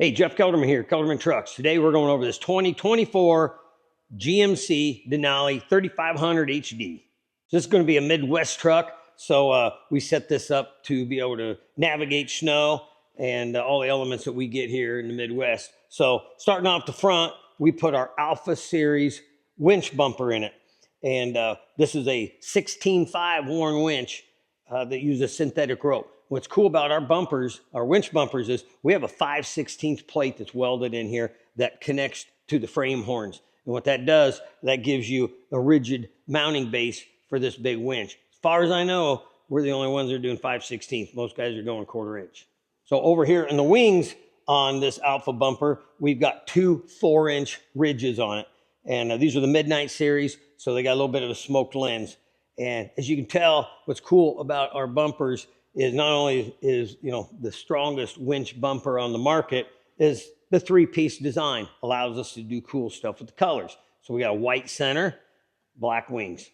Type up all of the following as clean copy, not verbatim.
Hey, Jeff Kelderman here, Kelderman Trucks. Today we're going over this 2024 GMC Denali 3500 HD. This is going to be a Midwest truck, so we set this up to be able to navigate snow and all the elements that we get here in the Midwest. So starting off the front, we put our Alpha Series winch bumper in it. And this is a 16.5 Warren winch that uses synthetic rope. What's cool about our bumpers, our winch bumpers, is we have a 5/16 plate that's welded in here that connects to the frame horns. And what that does, that gives you a rigid mounting base for this big winch. As far as I know, we're the only ones that are doing 5/16. Most guys are going 1/4 inch. So over here in the wings on this Alpha bumper, we've got two 4-inch ridges on it. And these are the Midnight Series, so they got a little bit of a smoked lens. And as you can tell, what's cool about our bumpers is not only is, the strongest winch bumper on the market, is the 3-piece design allows us to do cool stuff with the colors. So we got a white center, black wings.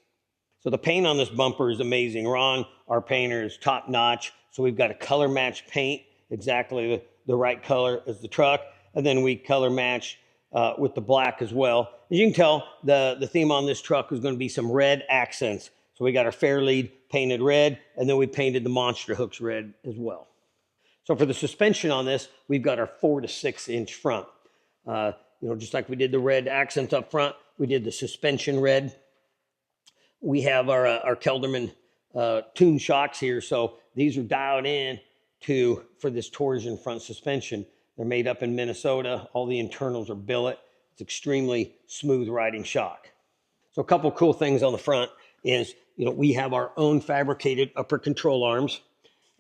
So the paint on this bumper is amazing. Ron, our painter, is top notch. So we've got a color match paint, exactly the right color as the truck. And then we color match with the black as well. As you can tell, the theme on this truck is going to be some red accents. So we got our Fairlead painted red, and then we painted the monster hooks red as well. So for the suspension on this, we've got our 4 to 6 inch front. Just like we did the red accents up front, we did the suspension red. We have our Kelderman tune shocks here. So these are dialed in for this torsion front suspension. They're made up in Minnesota. All the internals are billet. It's extremely smooth riding shock. So a couple cool things on the front is, we have our own fabricated upper control arms.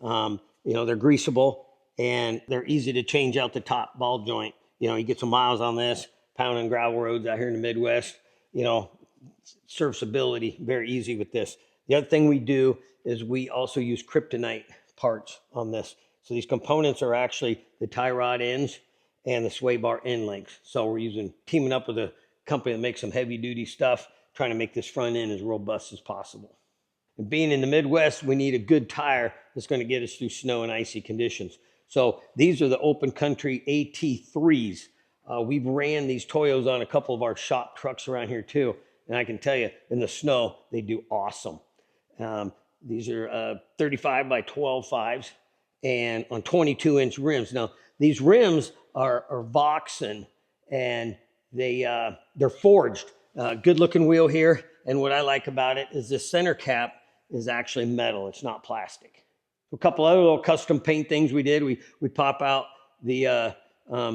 They're greasable and they're easy to change out the top ball joint. You get some miles on this, pounding gravel roads out here in the Midwest, serviceability, very easy with this. The other thing we do is we also use kryptonite parts on this. So these components are actually the tie rod ends and the sway bar end links. So we're teaming up with a company that makes some heavy duty stuff, trying to make this front end as robust as possible. And being in the Midwest, we need a good tire that's going to get us through snow and icy conditions. So these are the open country AT3s. We've ran these Toyos on a couple of our shop trucks around here too. And I can tell you, in the snow, they do awesome. These are 35 by 12 5s and on 22-inch rims. Now, these rims are Voxen, and they're forged. Good looking wheel here, and what I like about it is this center cap is actually metal. It's not plastic. A couple other little custom paint things we did. We pop out the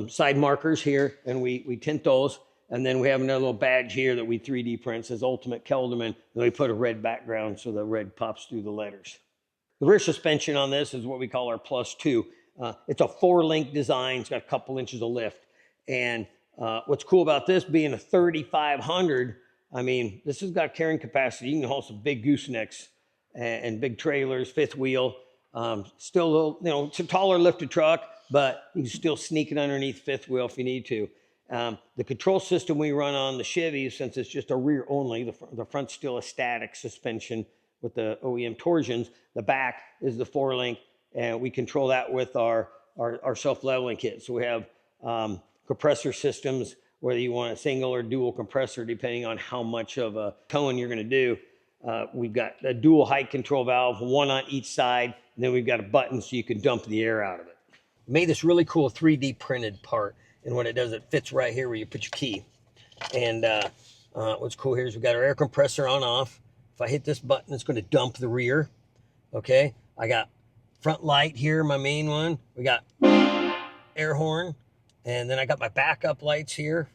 side markers here, and we tint those, and then we have another little badge here that we 3D print, says Ultimate Kelderman, and we put a red background so the red pops through the letters. The rear suspension on this is what we call our Plus 2. It's a 4-link design. It's got a couple inches of lift. And what's cool about this being a 3500, this has got carrying capacity. You can haul some big goosenecks and big trailers, fifth wheel. Still a little, it's a taller lifted truck, but you can still sneak it underneath fifth wheel if you need to. The control system we run on the Chevys, since it's just a rear only, the front's still a static suspension with the OEM torsions. The back is the 4-link, and we control that with our self-leveling kit. So we have compressor systems, whether you want a single or dual compressor, depending on how much of a towing you're going to do. We've got a dual height control valve, one on each side, and then we've got a button so you can dump the air out of it. We made this really cool 3D printed part, and what it does, it fits right here where you put your key. And what's cool here is we've got our air compressor on off. If I hit this button, it's going to dump the rear. Okay, I got front light here, my main one. We got air horn, and then I got my backup lights here,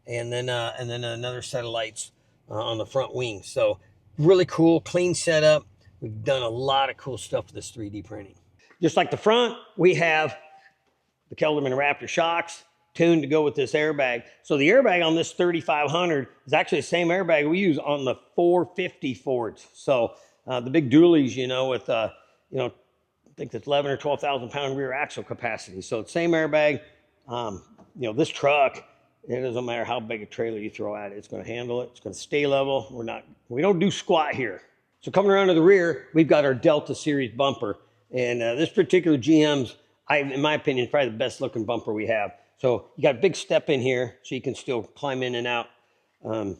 and then another set of lights on the front wing. So really cool, clean setup. We've done a lot of cool stuff with this 3D printing. Just like the front, we have the Kelderman Raptor shocks tuned to go with this airbag. So the airbag on this 3500 is actually the same airbag we use on the 450 Fords. So the big dualies, with I think that's 11 or 12,000 pound rear axle capacity. So it's same airbag. This truck, it doesn't matter how big a trailer you throw at it, it's going to handle it. It's going to stay level. We don't do squat here. So coming around to the rear, we've got our Delta Series bumper. And this particular GM's in my opinion, probably the best looking bumper we have. So you got a big step in here, so you can still climb in and out. We're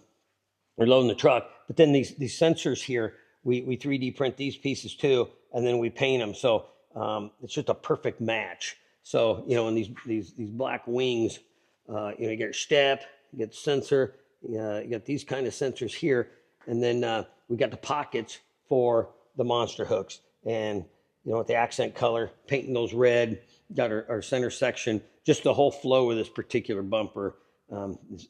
loading the truck, but then these sensors here, we 3D print these pieces too, and then we paint them. So it's just a perfect match. So, you know, in these black wings, you know, you get your step, you get the sensor, you got these kind of sensors here, and then we got the pockets for the monster hooks. And, you know, with the accent color, painting those red, got our center section, just the whole flow of this particular bumper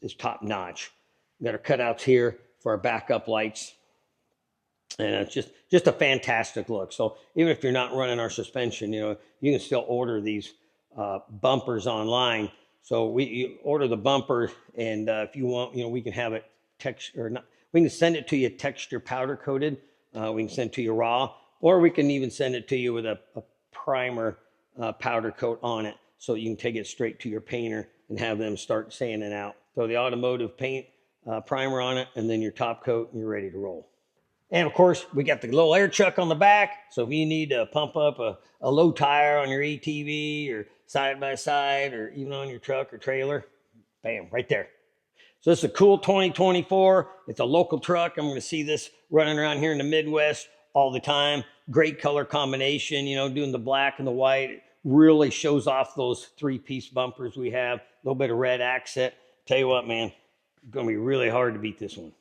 is top notch. We got our cutouts here for our backup lights. And it's just a fantastic look. So even if you're not running our suspension, you know, you can still order these bumpers online. So you order the bumper, and if you want, you know, we can have it texture or not. We can send it to you texture powder coated. We can send it to you raw, or we can even send it to you with a primer powder coat on it, so you can take it straight to your painter and have them start sanding out. So the automotive paint primer on it, and then your top coat, and you're ready to roll. And of course, we got the little air chuck on the back. So if you need to pump up a low tire on your ATV or side by side, or even on your truck or trailer, bam, right there. So this is a cool 2024. It's a local truck. I'm going to see this running around here in the Midwest all the time. Great color combination, you know, doing the black and the white. It really shows off those 3-piece bumpers we have. A little bit of red accent. Tell you what, man, it's going to be really hard to beat this one.